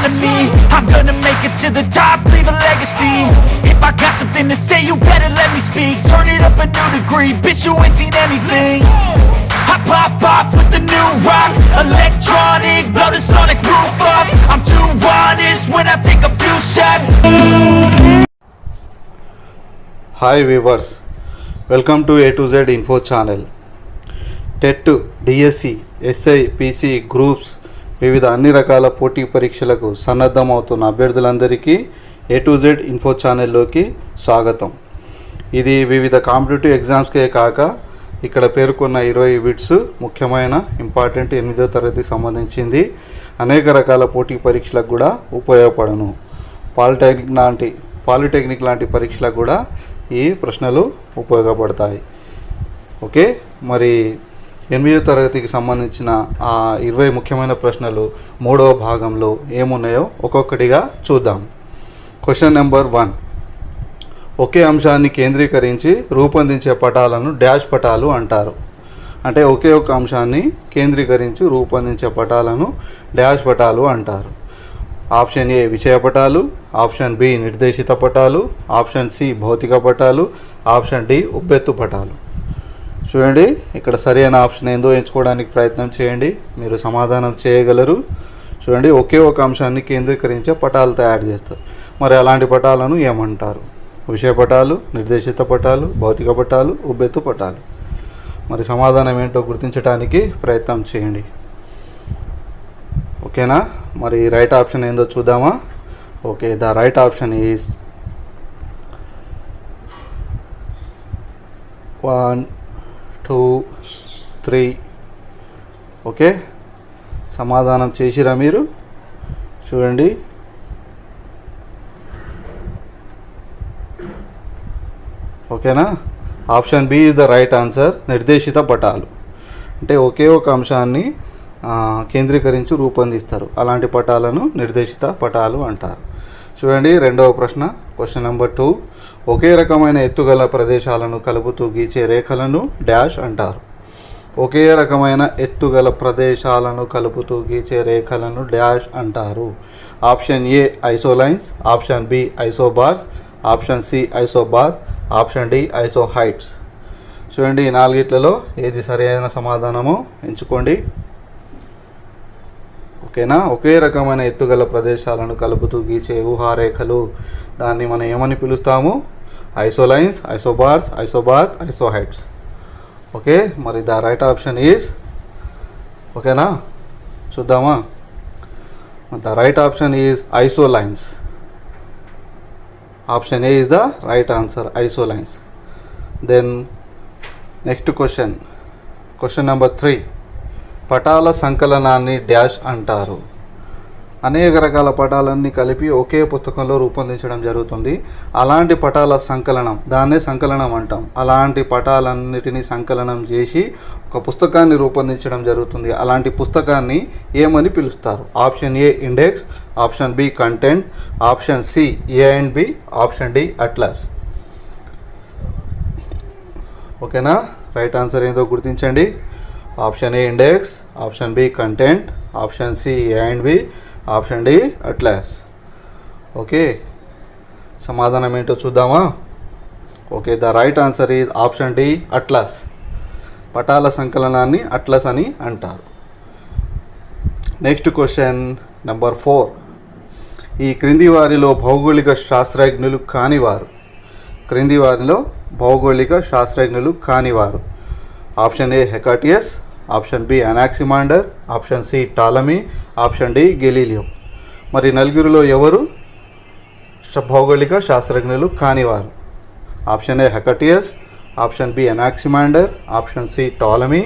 front of me. I'm gonna make it to the top, leave a legacy. If I got something to say, you better let me speak. Turn it up a new degree, bitch, you ain't seen anything. I pop off with the new rock, electronic, blow the sonic roof up. I'm too honest when I take a few shots. Hi viewers, welcome to A to Z info channel. TET, DSC, SI, PC, groups వివిధ అన్ని రకాల పోటీ పరీక్షలకు సన్నద్ధమవుతున్న అభ్యర్థులందరికీ A to Z info ఛానల్లోకి స్వాగతం. ఇది వివిధ competitive ఎగ్జామ్స్కే కాక ఇక్కడ పేర్కొన్న 20 బిట్స్ ముఖ్యమైన ఇంపార్టెంట్ 8వ తరగతికి సంబంధించింది అనేక రకాల పోటీ పరీక్షలకు కూడా ఉపయోగపడను. పాలిటెక్నిక్ లాంటి పరీక్షలకు కూడా ఈ ప్రశ్నలు ఉపయోగపడతాయి. ఓకే, మరి 8వ తరగతికి సంబంధించిన ఆ 20 ముఖ్యమైన ప్రశ్నలు 3వ భాగంలో ఏమున్నాయో ఒక్కొక్కటిగా చూద్దాం. క్వశ్చన్ నెంబర్ 1, ఒకే అంశాన్ని కేంద్రీకరించి రూపొందించే పటాలను డాష్ పటాలు అంటారు. అంటే ఒకే ఒక అంశాన్ని కేంద్రీకరించి రూపొందించే పటాలను డాష్ పటాలు అంటారు. ఆప్షన్ ఏ విషయ పటాలు, ఆప్షన్ బి నిర్దేశిత పటాలు, ఆప్షన్ సి భౌతిక పటాలు, ఆప్షన్ డి ఉబ్బెత్తు పటాలు. చూడండి, ఇక్కడ సరైన ఆప్షన్ ఏందో ఎంచుకోవడానికి ప్రయత్నం చేయండి, మీరు సమాధానం చేయగలరు. చూడండి, ఒకే ఒక అంశాన్ని కేంద్రీకరించే పటాలు తయారు చేస్తారు. మరి అలాంటి పటాలను ఏమంటారు? విషయ పటాలు, నిర్దేశిత పటాలు, భౌతిక పటాలు, ఉబ్బెత్తు పటాలు. మరి సమాధానం ఏంటో గుర్తించడానికి ప్రయత్నం చేయండి. ఓకేనా? మరి రైట్ ఆప్షన్ ఏందో చూద్దామా? Okay, the right option is 1, 2, 3. Okay, సమాధానం చేసిరా మీరు? చూడండి, ఓకేనా? Option B is the right answer. నిర్దేశిత పటాలు అంటే ఒకే ఒక అంశాన్ని కేంద్రీకరించి రూపొందిస్తారు. అలాంటి పటాలను నిర్దేశిత పటాలు అంటారు. చూడండి, రెండవ ప్రశ్న, క్వశ్చన్ నెంబర్ 2, ఒకే రకమైన ఎత్తుగల ప్రదేశాలను కలుపుతూ గీచే రేఖలను డాష్ అంటారు. ఒకే రకమైన ఎత్తుగల ప్రదేశాలను కలుపుతూ గీచే రేఖలను డాష్ అంటారు. Option A isolines, option B isobars, option C isobar, option D isohyets. చూడండి, ఈ 4 ఏది సరైన సమాధానమో ఎంచుకోండి. ఓకేనా? ఒకే రకమైన ఎత్తుగల ప్రదేశాలను కలుపుతూ గీచే ఊహారేఖలు, దాన్ని మనం ఏమని పిలుస్తాము? Isolines, isobars, isobar, isohyets. Okay, మరి ద రైట్ ఆప్షన్ ఈజ్, ఓకేనా, చూద్దామా? The right option is isolines. Option A is the right answer, isolines. Then next question number 3, పటాల సంకలనాన్ని డాష్ అంటారు. అనేక రకాల పటాలన్నీ కలిపి ఒకే పుస్తకంలో రూపొందించడం జరుగుతుంది. అలాంటి పటాల సంకలనం, దాన్నే సంకలనం అంటాం. అలాంటి పటాలన్నిటినీ సంకలనం చేసి ఒక పుస్తకాన్ని రూపొందించడం జరుగుతుంది. అలాంటి పుస్తకాన్ని ఏమని పిలుస్తారు? Option A index, option B content, option C A and B, option D atlas. ఓకేనా? రైట్ ఆన్సర్ ఏందో గుర్తించండి. Option A index, option B content, option C A and B, option D atlas. Okay, సమాధానం ఏంటో చూద్దామా? Okay, the right answer is option D atlas. పటాల సంకలనాన్ని atlas అని అంటారు. నెక్స్ట్ క్వశ్చన్ నెంబర్ 4, ఈ క్రింది వారిలో భౌగోళిక శాస్త్రజ్ఞులు కానివారు. క్రింది వారిలో భౌగోళిక శాస్త్రజ్ఞులు కానివారు. Option A Hecataeus, option B Anaximander, option C Ptolemy, option D Galileo. మరి నలుగురిలో ఎవరు భౌగోళిక శాస్త్రజ్ఞులు కానివారు? Option A Hecataeus, option B Anaximander, option C Ptolemy,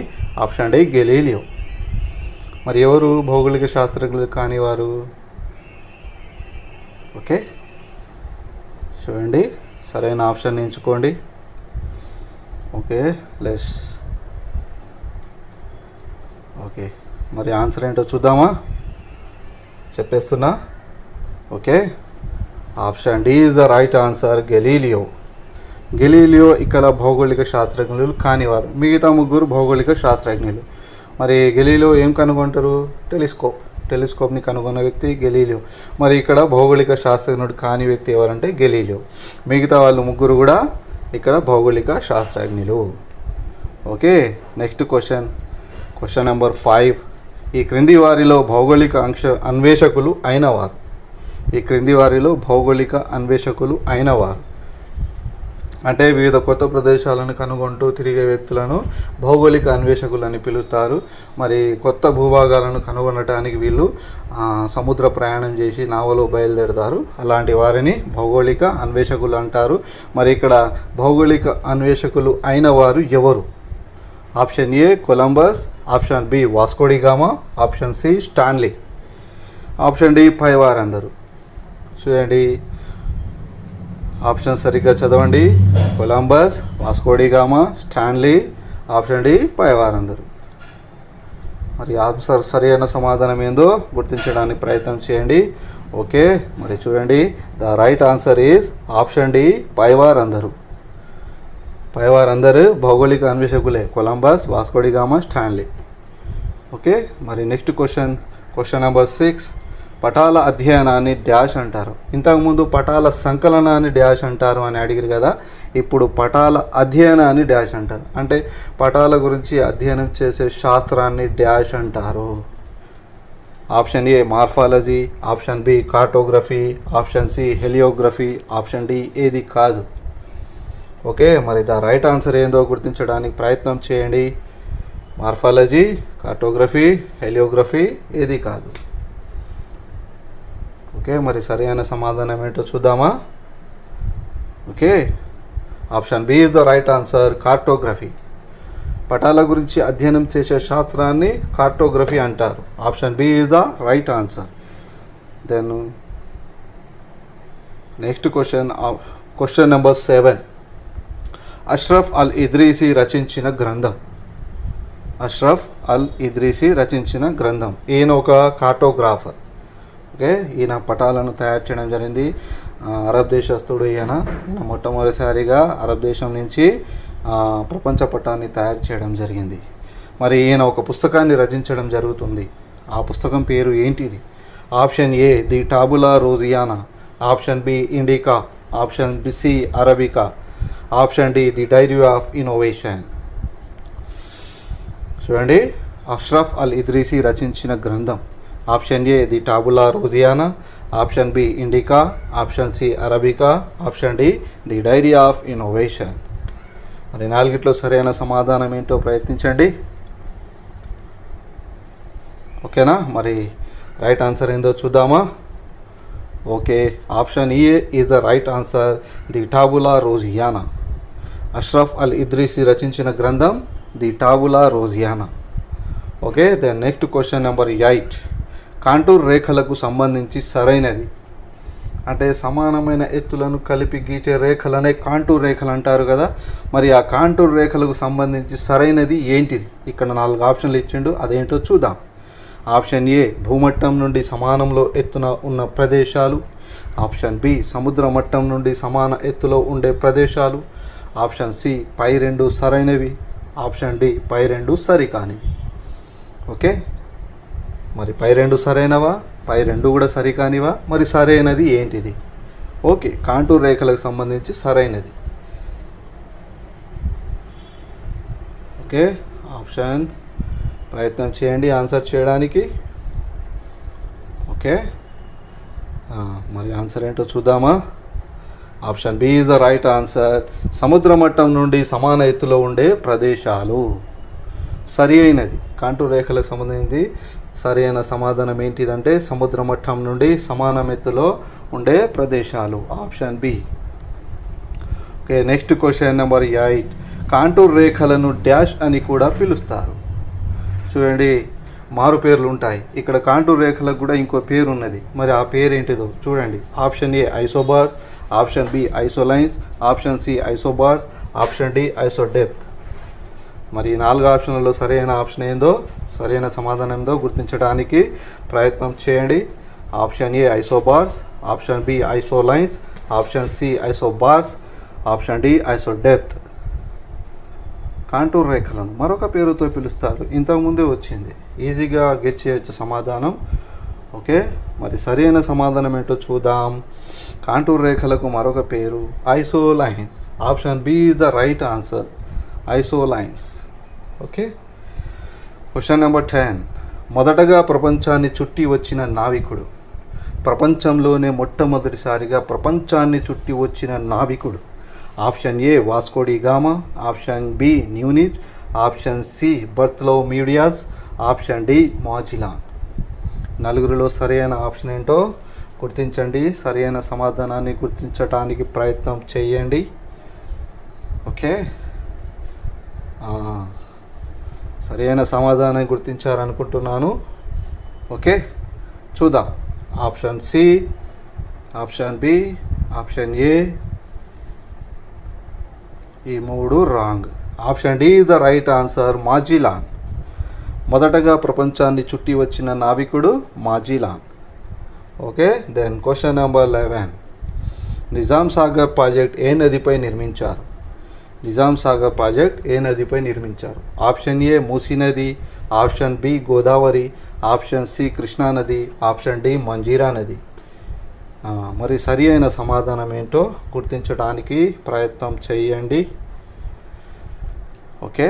option D Galileo. మరి ఎవరు భౌగోళిక శాస్త్రజ్ఞులు కానివారు? ఓకే, చూడండి, సరైన ఆప్షన్ ఎంచుకోండి. ఓకే, ఓకే, మరి ఆన్సర్ ఏంటో చూద్దామా? చెప్పేస్తున్నా. Okay, option D is the right answer, Galileo. ఇక్కడ భౌగోళిక శాస్త్రజ్ఞులు కానివారు. మిగతా 3 భౌగోళిక శాస్త్రజ్ఞులు. మరి గెలీలియో ఏం కనుగొంటారు? టెలిస్కోప్. టెలిస్కోప్ని కనుగొన్న వ్యక్తి గెలీలియో. మరి ఇక్కడ భౌగోళిక శాస్త్రజ్ఞుడు కాని వ్యక్తి ఎవరంటే గెలీలియో. మిగతా వాళ్ళు ముగ్గురు కూడా ఇక్కడ భౌగోళిక శాస్త్రజ్ఞులు. Okay, next question number 5. ఈ క్రింది వారిలో భౌగోళిక అన్వేషకులు అయినవారు. ఈ క్రింది వారిలో భౌగోళిక అన్వేషకులు అయినవారు అంటే వివిధ కొత్త ప్రదేశాలను కనుగొంటూ తిరిగే వ్యక్తులను భౌగోళిక అన్వేషకులు అని పిలుస్తారు. మరి కొత్త భూభాగాలను కనుగొనటానికి వీళ్ళు సముద్ర ప్రయాణం చేసి నావలో బయలుదేరుతారు. అలాంటి వారిని భౌగోళిక అన్వేషకులు అంటారు. మరి ఇక్కడ భౌగోళిక అన్వేషకులు అయిన వారు ఎవరు? Option A Columbus, option B Vasco da Gama, option C Stanley, option D పై వారందరూ. చూడండి, ఆప్షన్ సరిగ్గా చదవండి. Columbus, Vasco da Gama, Stanley, option D పై వారందరూ. మరి ఆన్సర్ సరైన సమాధానం ఏందో గుర్తించడానికి ప్రయత్నం చేయండి. ఓకే, మరి చూడండి, the right answer is option D పై వారందరూ. పై వారందరూ భౌగోళిక అన్వేషకులే, కొలంబస్, వాస్కోడిగామా, స్టాన్లీ. ఓకే, మరి నెక్స్ట్ క్వశ్చన్ నెంబర్ 6. పటాల అధ్యయనాన్ని డ్యాష్ అంటారు. ఇంతకుముందు పటాల సంకలనాన్ని డ్యాష్ అంటారు అని అడిగారు కదా. ఇప్పుడు పటాల అధ్యయనాన్ని డ్యాష్ అంటారు. అంటే పటాల గురించి అధ్యయనం చేసే శాస్త్రాన్ని డ్యాష్ అంటారు. Option A morphology, option B cartography, option C heliography, option D ఏది కాదు. ఓకే, మరి ద రైట్ ఆన్సర్ ఏందో గుర్తించడానికి ప్రయత్నం చేయండి. మార్ఫాలజీ, కార్టోగ్రఫీ, హెలియోగ్రఫీ ఏది కాదు. ఓకే, మరి సరైన సమాధానం ఏంటో చూద్దామా. Okay, option B is the right answer, cartography. పటాల గురించి అధ్యయనం చేసే శాస్త్రాన్ని కార్టోగ్రఫీ అంటారు. Option B is the right answer. Then next question number 7. Ashraf al Idrisi రచించిన గ్రంథం. అష్రఫ్ అల్ ఇద్రీసి రచించిన గ్రంథం. ఈయన ఒక కార్టోగ్రాఫర్. ఓకే, ఈయన పటాలను తయారు చేయడం జరిగింది. అరబ్ దేశస్తుడు ఈయన మొట్టమొదటిసారిగా అరబ్ దేశం నుంచి ప్రపంచ పటాన్ని తయారు చేయడం జరిగింది. మరి ఈయన ఒక పుస్తకాన్ని రచించడం జరుగుతుంది. ఆ పుస్తకం పేరు ఏంటిది? Option A the Tabula Rogeriana, option B Indica, option B C Arabica, option D the diary of innovation. చూడండి, అష్రఫ్ అల్ ఇద్రీసి రచించిన గ్రంథం. Option A the Tabula Rogeriana, option B Indica, option C Arabica, option D the diary of innovation. మరి నాలుగిట్లో సరైన సమాధానం ఏంటో ప్రయత్నించండి. ఓకేనా, మరి రైట్ ఆన్సర్ ఏందో చూద్దామా. Okay, option A is the right answer, the Tabula Rogeriana. Ashraf al Idrisi రచించిన గ్రంథం the Tabula Rogeriana. Okay, then next question number 8. Contour రేఖలకు సంబంధించి సరైనది. అంటే సమానమైన ఎత్తులను కలిపి గీచే రేఖలనే కాంటూర్ రేఖలు అంటారు కదా. మరి ఆ కాంటూర్ రేఖలకు సంబంధించి సరైనది ఏంటిది? ఇక్కడ 4 ఆప్షన్లు ఇచ్చిండు, అదేంటో చూద్దాం. ఆప్షన్ ఏ భూమట్టం నుండి సమానంలో ఎత్తున ఉన్న ప్రదేశాలు, ఆప్షన్ బి సముద్ర మట్టం నుండి సమాన ఎత్తులో ఉండే ప్రదేశాలు, ఆప్షన్ సి పై 2 సరైనవి, ఆప్షన్ డి పై 2 సరికానివి. ఓకే, మరి పై 2 సరైనవా, పై 2 కూడా సరికానివా? మరి సరైనది ఏంటిది? ఓకే, కాంటూర్ రేఖలకు సంబంధించి సరైనది. ఓకే, ఆప్షన్ ప్రయత్నం చేయండి ఆన్సర్ చేయడానికి. ఓకే, మరి ఆన్సర్ ఏంటో చూద్దామా. Option B is the right answer, సముద్ర మట్టం నుండి సమాన ఎత్తులో ఉండే ప్రదేశాలు. సరి అయినది. కాంటూర్ రేఖలకు సంబంధించి సరి అయిన సమాధానం ఏంటిదంటే సముద్ర మట్టం నుండి సమాన ఎత్తులో ఉండే ప్రదేశాలు, option B. Okay, next question number 8. Contour రేఖలను డ్యాష్ అని కూడా పిలుస్తారు. చూడండి, మారు పేర్లు ఉంటాయి. ఇక్కడ కాంటూర్ రేఖలకు కూడా ఇంకో పేరు ఉన్నది. మరి ఆ పేరు ఏంటిదో చూడండి. Option A isobars, option B isolines, option C isobars, option D isodepth. మరి 4 ఆప్షన్లలో సరైన ఆప్షన్ ఏందో, సరైన సమాధానం ఏందో గుర్తించడానికి ప్రయత్నం చేయండి. Option A isobars, option B isolines, option C isobars, option D isodepth. Contour రేఖలను మరొక పేరుతో పిలుస్తారు. ఇంతకుముందే వచ్చింది, ఈజీగా గెస్ చేయొచ్చు సమాధానం. ఓకే, మరి సరైన సమాధానం ఏంటో చూద్దాం. కాంటూర్ రేఖలకు మరొక పేరు isolines. Option B is the right answer, isolines. Okay, question number 10. మొదటగా ప్రపంచాన్ని చుట్టి వచ్చిన నావికుడు. ప్రపంచంలోనే మొట్టమొదటిసారిగా ప్రపంచాన్ని చుట్టి వచ్చిన నావికుడు. Option A Vasco da Gama, option B Nuniz, option C Bartholomew Dias, option D Magellan. నలుగురిలో సరైన ఆప్షన్ ఏంటో గుర్తించండి. సరైన సమాధానాన్ని గుర్తించడానికి ప్రయత్నం చేయండి. ఓకే, సరైన సమాధానం గుర్తించారనుకుంటున్నాను. ఓకే, చూద్దాం. Option C, option B, option A, ఈ మూడు wrong. Option D is the right answer, Magellan. మొదటగా ప్రపంచాన్ని చుట్టి వచ్చిన నావికుడు Magellan. Okay, then question number 11. Nizam Sagar project ఏ నదిపై నిర్మించారు? నిజాం సాగర్ ప్రాజెక్ట్ ఏ నదిపై నిర్మించారు? ఆప్షన్ ఏ మూసీ నది, option B Godavari, option C Krishna నది, ఆప్షన్ డి మంజీరా నది. మరి సరి అయిన సమాధానం ఏంటో గుర్తించడానికి ప్రయత్నం చేయండి. ఓకే,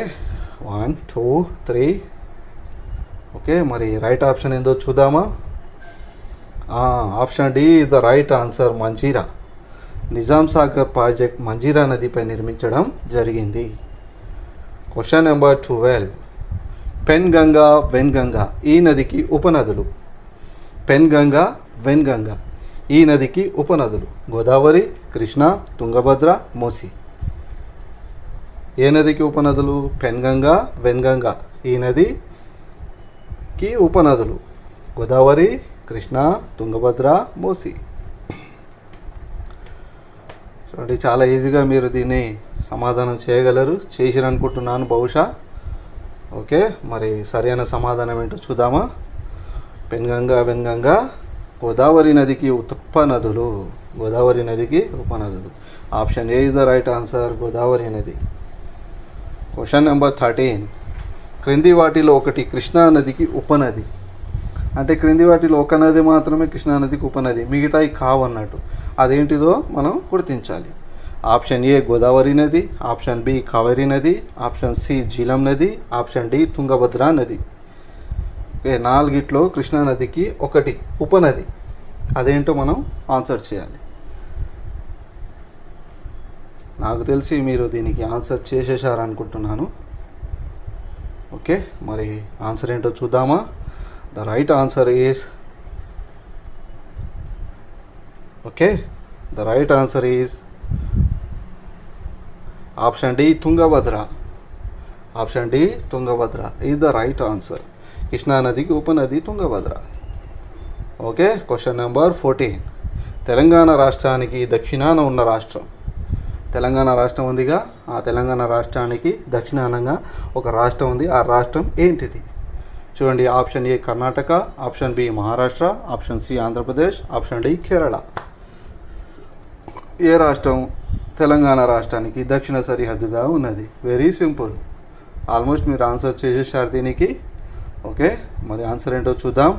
1 2 3. ఓకే, మరి రైట్ ఆప్షన్ ఏందో చూద్దామా? Option D is the right answer, Manjira. Nizam Sagar project Manjira నదిపై నిర్మించడం జరిగింది. Question number 12. పెన్గంగా, వెన్గంగా ఈ నదికి ఉపనదులు. పెన్గంగా, వెన్గంగా ఈ నదికి ఉపనదులు. గోదావరి, కృష్ణ, తుంగభద్ర, మూసి. ఏ నదికి ఉపనదులు? పెన్గంగా, వెన్గంగా ఈ నదికి ఉపనదులు. గోదావరి, కృష్ణ, తుంగభద్ర, మూసి. చూడండి, చాలా ఈజీగా మీరు దీన్ని సమాధానం చేయగలరు, చేసిరనుకుంటున్నాను బహుశా. ఓకే, మరి సరైన సమాధానం ఏంటో చూద్దామా? పెన్గంగా, వెన్గంగా గోదావరి నదికి ఉపనదులు. గోదావరి నదికి ఉపనదులు. Option A is the right answer, Godavari నది. Question number 13. క్రింది వాటిలో ఒకటి కృష్ణా నదికి ఉపనది. అంటే క్రింది వాటిలో ఒక నది మాత్రమే కృష్ణా నదికి ఉపనది, మిగతాయి కావన్నట్టు. అదేంటిదో మనం గుర్తించాలి. ఆప్షన్ ఏ గోదావరి నది, ఆప్షన్ బి కావేరీ నది, ఆప్షన్ సి జీలం నది, ఆప్షన్ డి తుంగభద్ర నది. ఓకే, నాలుగిట్లో కృష్ణా నదికి ఒకటి ఉపనది. అదేంటో మనం ఆన్సర్ చేయాలి. నాకు తెలిసి మీరు దీనికి ఆన్సర్ చేసేసారనుకుంటున్నాను. ఓకే, మరి ఆన్సర్ ఏంటో చూద్దామా? The right answer is the right answer is option D Tungabhadra. Option D Tungabhadra is the right answer. Krishna నదికి ఉపనది Tungabhadra. Okay, question number 14. Telangana రాష్ట్రానికి దక్షిణాన ఉన్న రాష్ట్రం. తెలంగాణ రాష్ట్రం ఉందిగా, ఆ తెలంగాణ రాష్ట్రానికి దక్షిణానంగా ఒక రాష్ట్రం ఉంది. ఆ రాష్ట్రం ఏంటిది? చూడండి, option A Karnataka, option B Maharashtra, option C Andhra Pradesh, option D Kerala. ఏ రాష్ట్రం తెలంగాణ రాష్ట్రానికి దక్షిణ సరిహద్దుగా ఉన్నది? వెరీ సింపుల్, ఆల్మోస్ట్ మీరు ఆన్సర్ చేసేసారు దీనికి. ఓకే, మరి ఆన్సర్ ఏంటో చూద్దాం.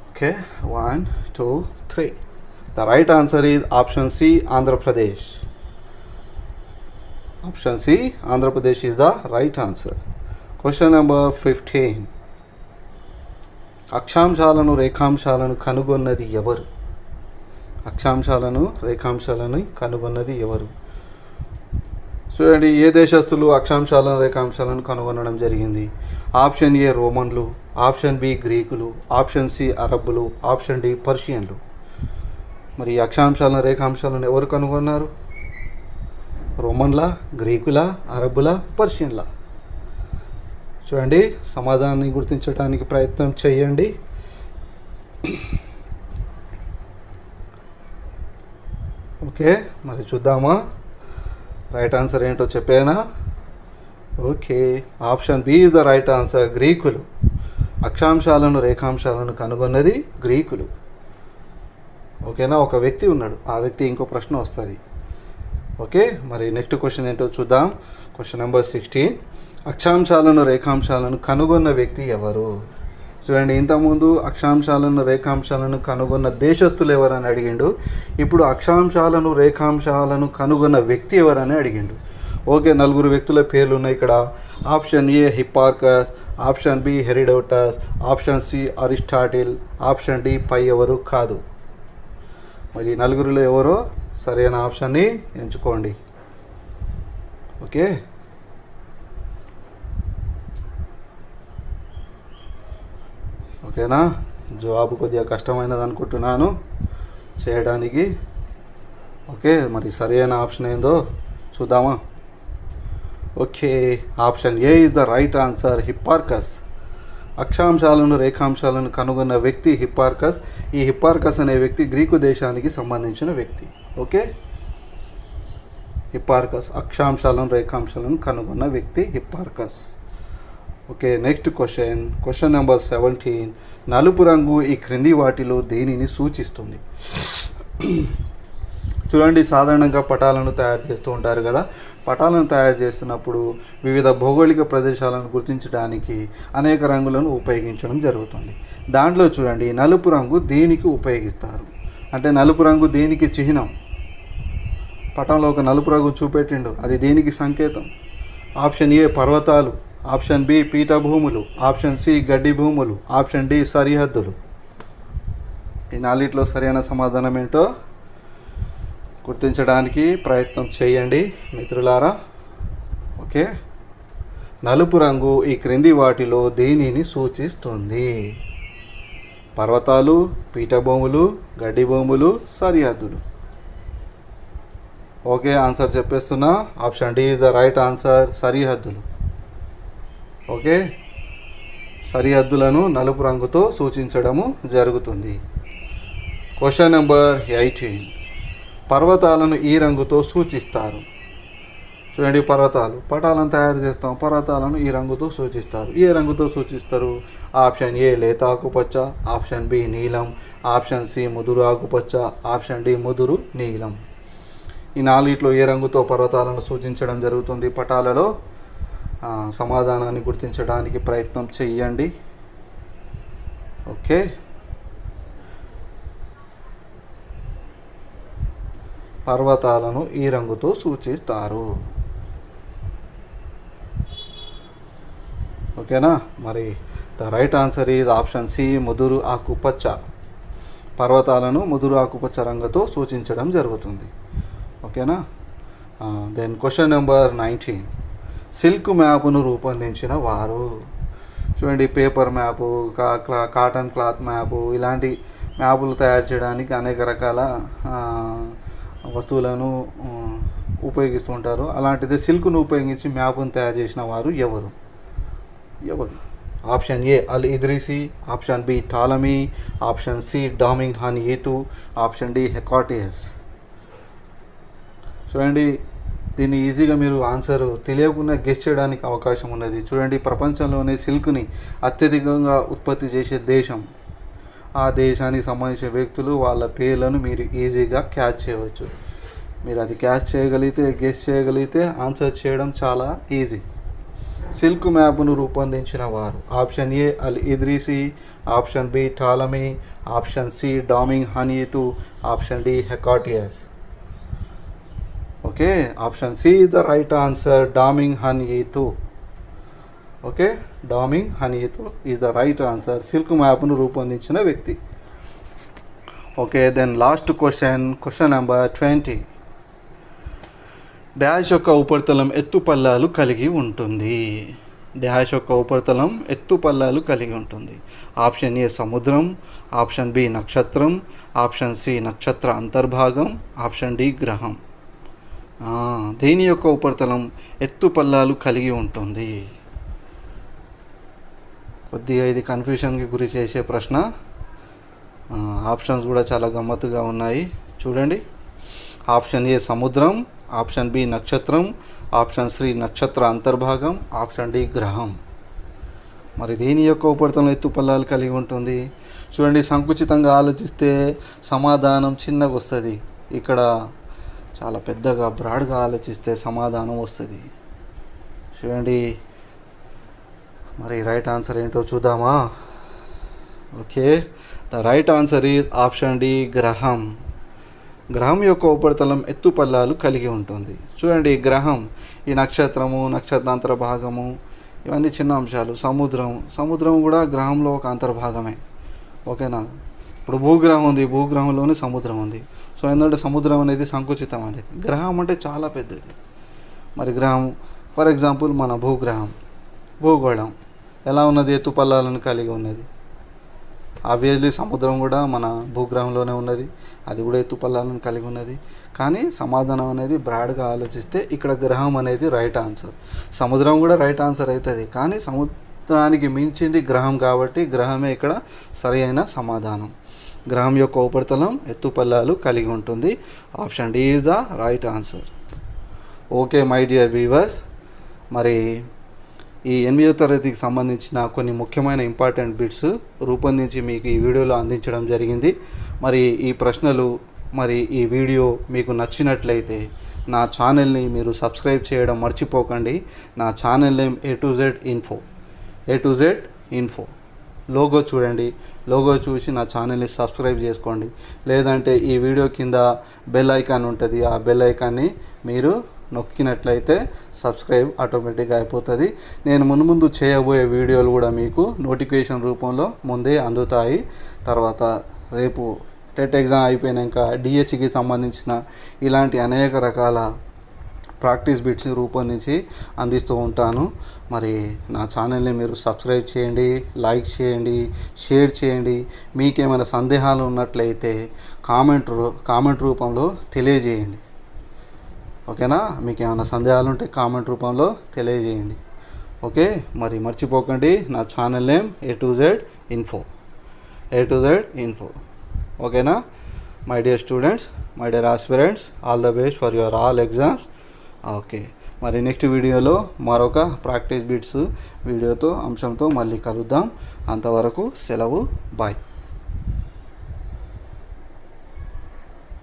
Okay, 1 2 3. The right answer is option C Andhra Pradesh. Option C Andhra Pradesh is the right answer. Question number 15. అక్షాంశాలను రేఖాంశాలను కనుగొన్నది ఎవరు? అక్షాంశాలను రేఖాంశాలను కనుగొన్నది ఎవరు? చూడండి, ఏ దేశస్తులు అక్షాంశాలను రేఖాంశాలను కనుగొనడం జరిగింది? ఆప్షన్ ఏ రోమన్లు, ఆప్షన్ బి గ్రీకులు, ఆప్షన్ సి అరబ్బులు, ఆప్షన్ డి పర్షియన్లు. మరి అక్షాంశాలను రేఖాంశాలను ఎవరు కనుగొన్నారు? రోమన్లా, గ్రీకులా, అరబ్బులా, పర్షియన్లా? చూడండి, సమాధానాన్ని గుర్తించడానికి ప్రయత్నం చేయండి. ఓకే, మరి చూద్దామా? రైట్ ఆన్సర్ ఏంటో చెప్పేనా? Okay, option B is the right answer, గ్రీకులు. అక్షాంశాలను రేఖాంశాలను కనుగొన్నది గ్రీకులు. ఓకేనా, ఒక వ్యక్తి ఉన్నాడు, ఆ వ్యక్తి ఇంకో ప్రశ్న వస్తుంది. ఓకే, మరి నెక్స్ట్ క్వశ్చన్ ఏంటో చూద్దాం. Question number 16. అక్షాంశాలను రేఖాంశాలను కనుగొన్న వ్యక్తి ఎవరు? చూడండి, ఇంతకుముందు అక్షాంశాలను రేఖాంశాలను కనుగొన్న దేశస్థులు ఎవరని అడిగిండు. ఇప్పుడు అక్షాంశాలను రేఖాంశాలను కనుగొన్న వ్యక్తి ఎవరని అడిగిండు. ఓకే, 4 వ్యక్తుల పేర్లు ఉన్నాయి ఇక్కడ. Option A Hipparchus, option B Herodotus, option C Aristotle, option D పై ఎవరు కాదు. మరి 4లో ఎవరో సరైన ఆప్షన్ని ఎంచుకోండి. ఓకే, ఓకేనా. జవాబు కొద్దిగా కష్టమైనది అనుకుంటున్నాను చేయడానికి. ఓకే, మరి సరైన ఆప్షన్ ఏందో చూద్దామా. Okay, option A is the right answer, Hipparchus. అక్షాంశాలను రేఖాంశాలను కనుగొన్న వ్యక్తి హిప్పార్కస్. ఈ హిప్పార్కస్ అనే వ్యక్తి గ్రీకు దేశానికి సంబంధించిన వ్యక్తి. ఓకే, హిప్పార్కస్ అక్షాంశాలను రేఖాంశాలను కనుగొన్న వ్యక్తి Hipparchus. Okay, next question number 17. నలుపు రంగు ఈ క్రింది వాటిలో దేనిని సూచిస్తుంది? చూడండి, సాధారణంగా పటాలను తయారు చేస్తూ ఉంటారు కదా. పటాలను తయారు చేస్తున్నప్పుడు వివిధ భౌగోళిక ప్రదేశాలను గుర్తించడానికి అనేక రంగులను ఉపయోగించడం జరుగుతుంది. దాంట్లో చూడండి, నలుపు రంగు దేనికి ఉపయోగిస్తారు అంటే నలుపు రంగు దేనికి చిహ్నం? పటంలో ఒక నలుపు రంగు చూపెట్టిండు, అది దేనికి సంకేతం? ఆప్షన్ ఏ పర్వతాలు, ఆప్షన్ బి పీఠభూములు, ఆప్షన్ సి గడ్డి భూములు, ఆప్షన్ డి సరిహద్దులు. ఈ 4లో సరైన సమాధానం ఏంటో గుర్తించడానికి ప్రయత్నం చేయండి మిత్రులారా. ఓకే, నలుపు రంగు ఈ క్రింది వాటిలో దేనిని సూచిస్తుంది? పర్వతాలు, పీఠభూములు, గడ్డి భూములు, సరిహద్దులు. ఓకే, ఆన్సర్ చెప్పేస్తున్నా. Option D is the right answer, సరిహద్దులు. ఓకే, సరిహద్దులను నలుపు రంగుతో సూచించడము జరుగుతుంది. Question number 18. పర్వతాలను ఈ రంగుతో సూచిస్తారు. చూడండి, పటాలను తయారు చేస్తాం, పర్వతాలను ఈ రంగుతో సూచిస్తారు. ఏ రంగుతో సూచిస్తారు? ఆప్షన్ ఏ లేత ఆకుపచ్చ, ఆప్షన్ బి నీలం, ఆప్షన్ సి ముదురు ఆకుపచ్చ, ఆప్షన్ డి ముదురు నీలం. ఈ 4లో ఏ రంగుతో పర్వతాలను సూచించడం జరుగుతుంది పటాలలో? సమాధానాన్ని గుర్తించడానికి ప్రయత్నం చెయ్యండి. ఓకే, పర్వతాలను ఈ రంగుతో సూచిస్తారు. ఓకేనా. మరి the right answer is option C ముదురు ఆకుపచ్చ. పర్వతాలను ముదురు ఆకుపచ్చ రంగుతో సూచించడం జరుగుతుంది. ఓకేనా. Then question number 19. సిల్క్ మ్యాప్ను రూపొందించిన వారు. చూడండి, paper map, cotton cloth map, ఇలాంటి మ్యాపులు తయారు చేయడానికి అనేక రకాల వస్తువులను ఉపయోగిస్తూ ఉంటారు. అలాంటిది సిల్క్ను ఉపయోగించి మ్యాప్ను తయారు చేసిన వారు ఎవరు? Option A al Idrisi, option B Ptolemy, option C డామింగ్హాన్ ఏటు, ఆప్షన్ డి హెకాటియస్. చూడండి, దీన్ని ఈజీగా మీరు ఆన్సర్ తెలియకుండా గెస్ చేయడానికి అవకాశం ఉన్నది. చూడండి, ప్రపంచంలోనే సిల్క్ని అత్యధికంగా ఉత్పత్తి చేసే దేశం. ఆ దేశానికి సంబంధించిన వ్యక్తులు, వాళ్ళ పేర్లను మీరు ఈజీగా క్యాచ్ చేయవచ్చు. మీరు అది క్యాచ్ చేయగలిగితే, గెస్ చేయగలిగితే ఆన్సర్ చేయడం చాలా ఈజీ. సిల్క్ మ్యాప్ను రూపొందించిన వారు. Option A al Idrisi, option B Ptolemy, option C డామింగ్హాన్ ఏటు, option D Hecataeus. Okay, option C is the right answer, డామింగ్హాన్ ఏటు. ఓకే, డామింగ్హాన్ ఏటు is the right answer, silk మ్యాప్ను రూపొందించిన వ్యక్తి. Okay, then last question number 20. Dash యొక్క ఉపరితలం ఎత్తుపల్లాలు కలిగి ఉంటుంది. డాష్ యొక్క ఉపరితలం ఎత్తుపల్లాలు కలిగి ఉంటుంది. ఆప్షన్ ఏ సముద్రం, ఆప్షన్ బి నక్షత్రం, ఆప్షన్ సి నక్షత్ర అంతర్భాగం, ఆప్షన్ డి గ్రహం. దేని యొక్క ఉపరితలం ఎత్తుపల్లాలు కలిగి ఉంటుంది? కొద్దిగా ఇది కన్ఫ్యూషన్కి గురి చేసే ప్రశ్న. ఆప్షన్స్ కూడా చాలా గమ్మత్తుగా ఉన్నాయి. చూడండి, ఆప్షన్ ఏ సముద్రం, ఆప్షన్ బి నక్షత్రం, ఆప్షన్ సి నక్షత్ర అంతర్భాగం, ఆప్షన్ డి గ్రహం. మరి దీని యొక్క ఉపరితలం ఎత్తుపల్లాలు కలిగి ఉంటుంది. చూడండి, సంకుచితంగా ఆలోచిస్తే సమాధానం చిన్నగా వస్తుంది. ఇక్కడ చాలా పెద్దగా బ్రాడ్గా ఆలోచిస్తే సమాధానం వస్తుంది. చూడండి, మరి రైట్ ఆన్సర్ ఏంటో చూద్దామా. Okay, the right answer is option D, గ్రహం. గ్రహం యొక్క ఉపరితలం ఎత్తుపల్లాలు కలిగి ఉంటుంది. చూడండి, గ్రహం, ఈ నక్షత్రము, నక్షత్రాంతర భాగము, ఇవన్నీ చిన్న అంశాలు. సముద్రం కూడా గ్రహంలో ఒక అంతర్భాగమే. ఓకేనా. ఇప్పుడు భూగ్రహం ఉంది, భూగ్రహంలోనే సముద్రం ఉంది. సో ఎందుకంటే సముద్రం అనేది సంకుచితం అనేది, గ్రహం అంటే చాలా పెద్దది. మరి గ్రహం, ఫర్ ఎగ్జాంపుల్ మన భూగోళం ఎలా ఉన్నది? ఎత్తుపల్లాలను కలిగి ఉన్నది. ఆబ్వియస్లీ సముద్రం కూడా మన భూగ్రహంలోనే ఉన్నది, అది కూడా ఎత్తుపల్లాలను కలిగి ఉన్నది. కానీ సమాధానం అనేది బ్రాడ్గా ఆలోచిస్తే ఇక్కడ గ్రహం అనేది రైట్ ఆన్సర్. సముద్రం కూడా రైట్ ఆన్సర్ అవుతుంది, కానీ సముద్రానికి మించింది గ్రహం కాబట్టి గ్రహమే ఇక్కడ సరి అయిన సమాధానం. గ్రహం యొక్క ఉపరితలం ఎత్తుపల్లాలు కలిగి ఉంటుంది. Option D is the right answer. Okay my dear viewers, మరి ఈ 8వ తరగతికి సంబంధించిన కొన్ని ముఖ్యమైన ఇంపార్టెంట్ బిట్స్ రూపొందించి మీకు ఈ వీడియోలో అందించడం జరిగింది. మరి ఈ ప్రశ్నలు, మరి ఈ వీడియో మీకు నచ్చినట్లయితే నా ఛానల్ని మీరు సబ్స్క్రైబ్ చేయడం మర్చిపోకండి. నా channel name A to Z Info. Logo చూడండి, లోగో చూసి నా ఛానల్ని సబ్స్క్రైబ్ చేసుకోండి. లేదంటే ఈ వీడియో కింద బెల్ ఐకాన్ ఉంటుంది, ఆ బెల్ ఐకాన్ని మీరు నొక్కినట్లయితే సబ్స్క్రైబ్ ఆటోమేటిక్గా అయిపోతుంది. నేను ముందు చేయబోయే వీడియోలు కూడా మీకు నోటిఫికేషన్ రూపంలో ముందే అందుతాయి. తర్వాత రేపు టెట్ ఎగ్జామ్ అయిపోయాక డిఎస్సికి సంబంధించిన ఇలాంటి అనేక రకాల ప్రాక్టీస్ బిట్స్ని రూపొందించి అందిస్తూ ఉంటాను. మరి నా ఛానల్ని మీరు సబ్స్క్రైబ్ చేయండి, లైక్ చేయండి, షేర్ చేయండి. మీకేమైనా సందేహాలు ఉన్నట్లయితే కామెంట్ రూపంలో తెలియజేయండి. ఓకేనా. మీకు ఏమైనా సందేహాలు ఉంటే కామెంట్ రూపంలో తెలియజేయండి. ఓకే, మరి మర్చిపోకండి, నా channel name A to Z Info. ఓకేనా. My dear students, my dear aspirants, all the best for your all exams. Okay, మరి నెక్స్ట్ వీడియోలో మరొక ప్రాక్టీస్ బిట్స్ వీడియోతో అంశంతో మళ్ళీ కలుద్దాం. అంతవరకు సెలవు, బాయ్.